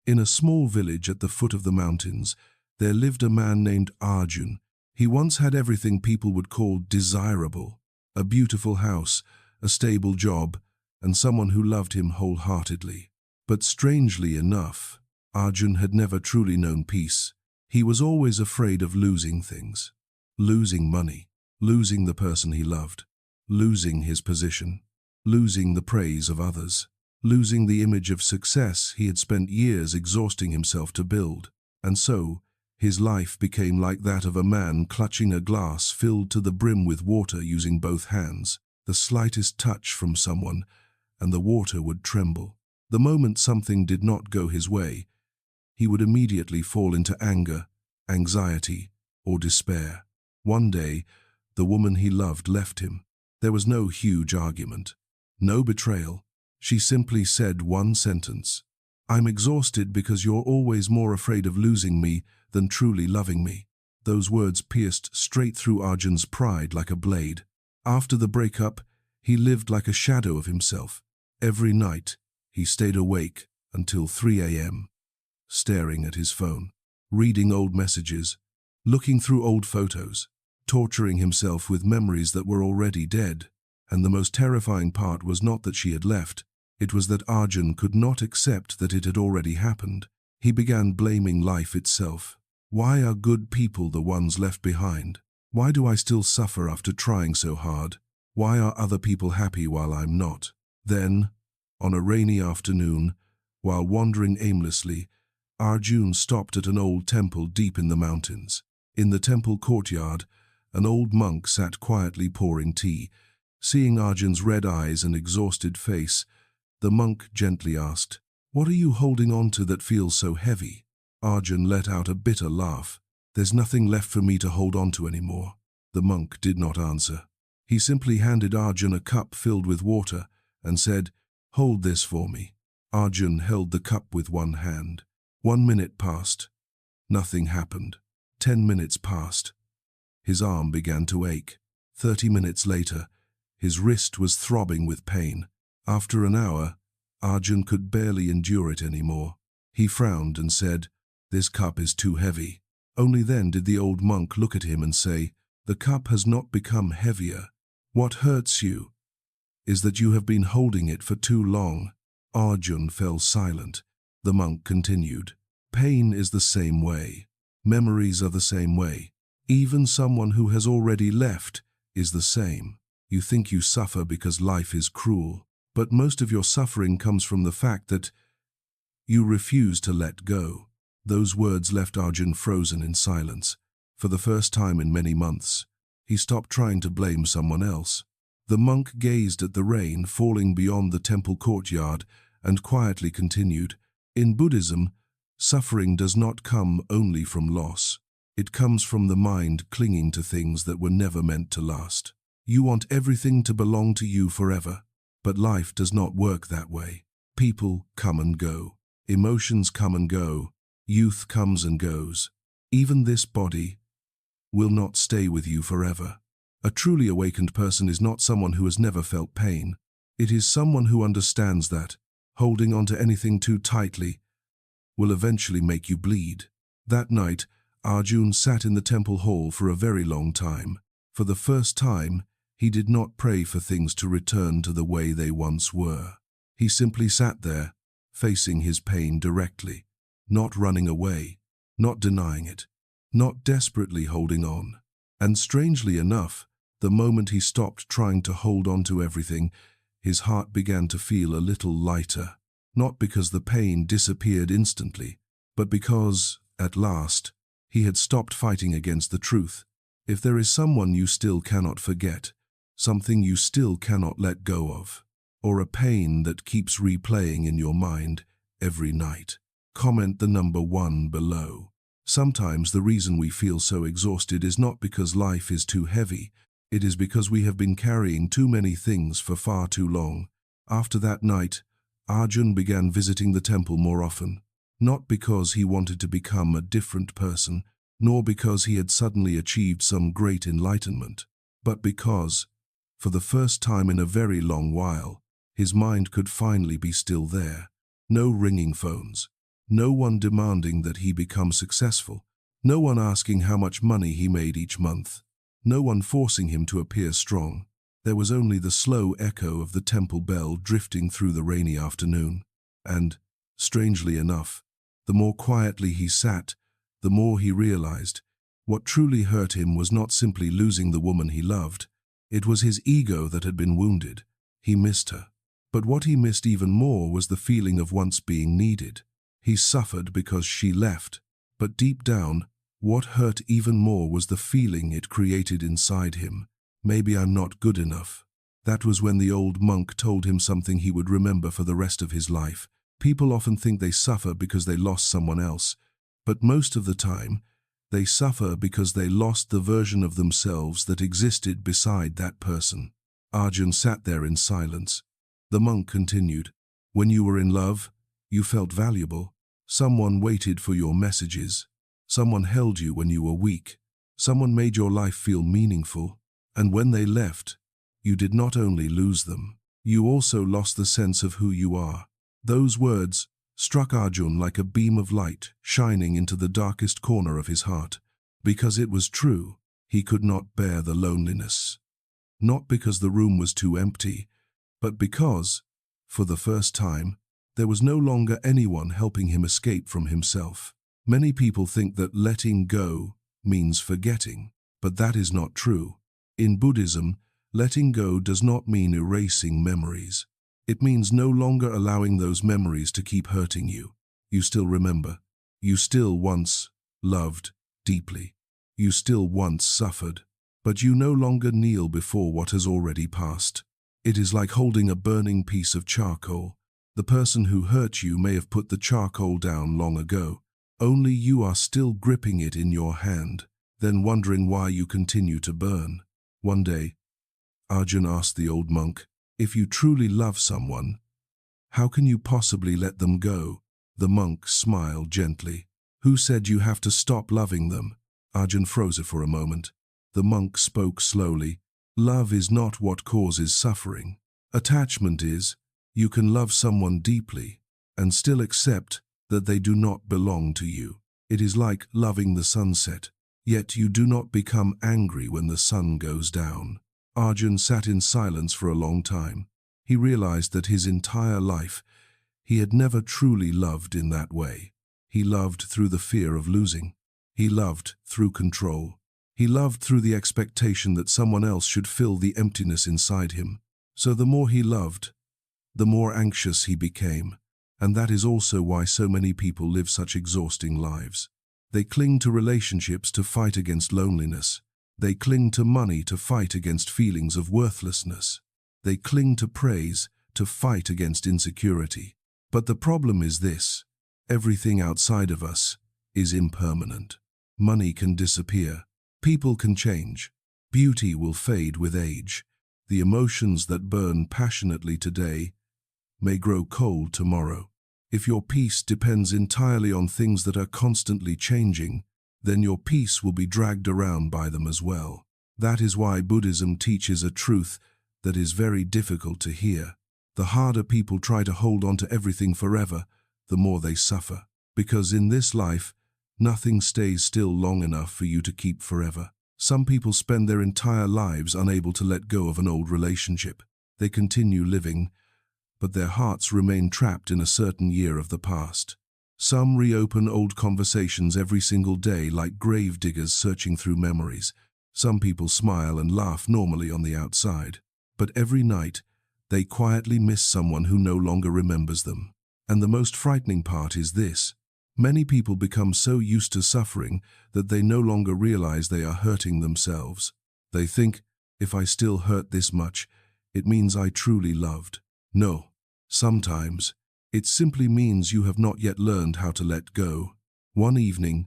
In a small village at the foot of the mountains, there lived a man named Arjun. He once had everything people would call desirable: a beautiful house, a stable job, and someone who loved him wholeheartedly. But strangely enough, Arjun had never truly known peace. He was always afraid of losing things. Losing money, losing the person he loved, losing his position, losing the praise of others, losing the image of success he had spent years exhausting himself to build. And so, his life became like that of a man clutching a glass filled to the brim with water using both hands. The slightest touch from someone, and the water would tremble. The moment something did not go his way, he would immediately fall into anger, anxiety, or despair. One day, the woman he loved left him. There was no huge argument, no betrayal. She simply said one sentence: "I'm exhausted because you're always more afraid of losing me than truly loving me." Those words pierced straight through Arjun's pride like a blade. After the breakup, he lived like a shadow of himself. Every night, he stayed awake until 3 a.m., staring at his phone, reading old messages, looking through old photos, torturing himself with memories that were already dead. And the most terrifying part was not that she had left. It was that Arjun could not accept that it had already happened. He began blaming life itself. Why are good people the ones left behind? Why do I still suffer after trying so hard? Why are other people happy while I'm not? Then, on a rainy afternoon, while wandering aimlessly, Arjun stopped at an old temple deep in the mountains. In the temple courtyard, an old monk sat quietly pouring tea. Seeing Arjun's red eyes and exhausted face, the monk gently asked, "What are you holding on to that feels so heavy?" Arjun let out a bitter laugh. "There's nothing left for me to hold on to anymore." The monk did not answer. He simply handed Arjun a cup filled with water and said, "Hold this for me." Arjun held the cup with one hand. 1 minute passed. Nothing happened. 10 minutes passed. His arm began to ache. 30 minutes later, his wrist was throbbing with pain. After an hour, Arjun could barely endure it anymore. He frowned and said, "This cup is too heavy." Only then did the old monk look at him and say, "The cup has not become heavier. What hurts you is that you have been holding it for too long." Arjun fell silent. The monk continued, "Pain is the same way. Memories are the same way. Even someone who has already left is the same. You think you suffer because life is cruel, but most of your suffering comes from the fact that you refuse to let go." Those words left Arjun frozen in silence. For the first time in many months, he stopped trying to blame someone else. The monk gazed at the rain falling beyond the temple courtyard and quietly continued, "In Buddhism, suffering does not come only from loss. It comes from the mind clinging to things that were never meant to last. You want everything to belong to you forever, but life does not work that way. People come and go. Emotions come and go. Youth comes and goes. Even this body will not stay with you forever. A truly awakened person is not someone who has never felt pain. It is someone who understands that holding on to anything too tightly will eventually make you bleed." That night, Arjun sat in the temple hall for a very long time. For the first time, he did not pray for things to return to the way they once were. He simply sat there, facing his pain directly, not running away, not denying it, not desperately holding on. And strangely enough, the moment he stopped trying to hold on to everything, his heart began to feel a little lighter. Not because the pain disappeared instantly, but because, at last, he had stopped fighting against the truth. If there is someone you still cannot forget, something you still cannot let go of, or a pain that keeps replaying in your mind every night, comment the number 1 below. Sometimes the reason we feel so exhausted is not because life is too heavy. It is because we have been carrying too many things for far too long. After that night, Arjun began visiting the temple more often, not because he wanted to become a different person, nor because he had suddenly achieved some great enlightenment, but because, for the first time in a very long while, his mind could finally be still there. No ringing phones, No one demanding that he become successful. No one asking how much money he made each month. No one forcing him to appear strong. There was only the slow echo of the temple bell drifting through the rainy afternoon. And, strangely enough, the more quietly he sat, the more he realized what truly hurt him was not simply losing the woman he loved. It was his ego that had been wounded. He missed her. But what he missed even more was the feeling of once being needed. He suffered because she left, but deep down, what hurt even more was the feeling it created inside him. Maybe I'm not good enough. That was when the old monk told him something he would remember for the rest of his life. People often think they suffer because they lost someone else, but most of the time, they suffer because they lost the version of themselves that existed beside that person. Arjun sat there in silence. The monk continued, "When you were in love, you felt valuable. Someone waited for your messages. Someone held you when you were weak. Someone made your life feel meaningful. And when they left, you did not only lose them, you also lost the sense of who you are." Those words struck Arjun like a beam of light shining into the darkest corner of his heart. Because it was true, he could not bear the loneliness. Not because the room was too empty, but because, for the first time, there was no longer anyone helping him escape from himself. Many people think that letting go means forgetting, but that is not true. In Buddhism, letting go does not mean erasing memories. It means no longer allowing those memories to keep hurting you. You still remember. You still once loved deeply. You still once suffered. But you no longer kneel before what has already passed. It is like holding a burning piece of charcoal. The person who hurt you may have put the charcoal down long ago. Only you are still gripping it in your hand, then wondering why you continue to burn. One day, Arjun asked the old monk, "If you truly love someone, how can you possibly let them go?" The monk smiled gently. "Who said you have to stop loving them?" Arjun froze for a moment. The monk spoke slowly. "Love is not what causes suffering. Attachment is. You can love someone deeply and still accept that they do not belong to you. It is like loving the sunset, yet you do not become angry when the sun goes down." Arjun sat in silence for a long time. He realized that his entire life, he had never truly loved in that way. He loved through the fear of losing. He loved through control. He loved through the expectation that someone else should fill the emptiness inside him. So the more he loved, the more anxious he became. And that is also why so many people live such exhausting lives. They cling to relationships to fight against loneliness. They cling to money to fight against feelings of worthlessness. They cling to praise to fight against insecurity. But the problem is this: everything outside of us is impermanent. Money can disappear. People can change. Beauty will fade with age. The emotions that burn passionately today may grow cold tomorrow. If your peace depends entirely on things that are constantly changing, then your peace will be dragged around by them as well. That is why Buddhism teaches a truth that is very difficult to hear. The harder people try to hold on to everything forever, the more they suffer. Because in this life, nothing stays still long enough for you to keep forever. Some people spend their entire lives unable to let go of an old relationship. They continue living, but their hearts remain trapped in a certain year of the past. Some reopen old conversations every single day like grave diggers searching through memories. Some people smile and laugh normally on the outside, but every night they quietly miss someone who no longer remembers them. And the most frightening part is this: many people become so used to suffering that they no longer realize they are hurting themselves. They think, if I still hurt this much, it means I truly loved. No, sometimes it simply means you have not yet learned how to let go. One evening,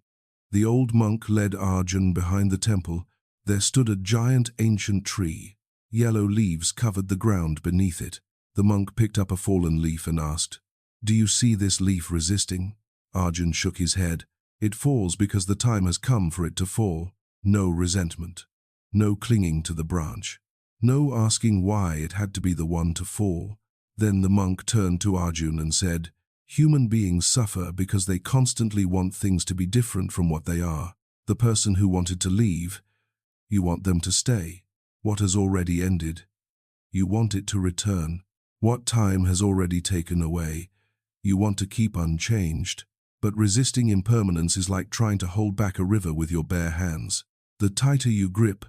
the old monk led Arjun behind the temple. There stood a giant ancient tree. Yellow leaves covered the ground beneath it. The monk picked up a fallen leaf and asked, "Do you see this leaf resisting?" Arjun shook his head. "It falls because the time has come for it to fall." No resentment. No clinging to the branch. No asking why it had to be the one to fall. Then the monk turned to Arjun and said, Human beings suffer because they constantly want things to be different from what they are. The person who wanted to leave, you want them to stay. What has already ended, you want it to return. What time has already taken away, you want to keep unchanged. But resisting impermanence is like trying to hold back a river with your bare hands. The tighter you grip,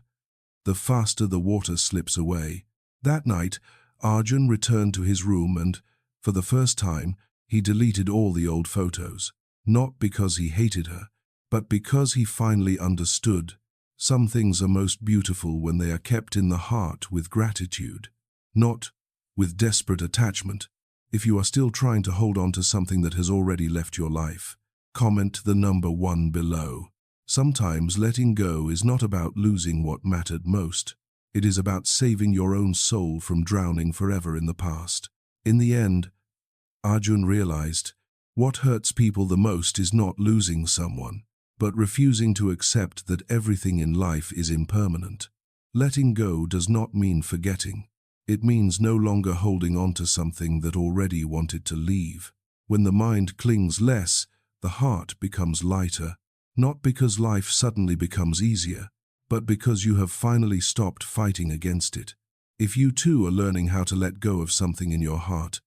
the faster the water slips away. That night, Arjun returned to his room and, for the first time, he deleted all the old photos. Not because he hated her, but because he finally understood. Some things are most beautiful when they are kept in the heart with gratitude, not with desperate attachment. If you are still trying to hold on to something that has already left your life, comment the number 1 below. Sometimes letting go is not about losing what mattered most. It is about saving your own soul from drowning forever in the past. In the end, Arjun realized, what hurts people the most is not losing someone, but refusing to accept that everything in life is impermanent. Letting go does not mean forgetting. It means no longer holding on to something that already wanted to leave. When the mind clings less, the heart becomes lighter, not because life suddenly becomes easier, but because you have finally stopped fighting against it. If you too are learning how to let go of something in your heart,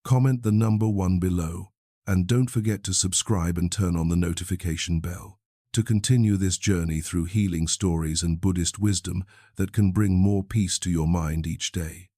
comment the number 1 below, and don't forget to subscribe and turn on the notification bell to continue this journey through healing stories and Buddhist wisdom that can bring more peace to your mind each day.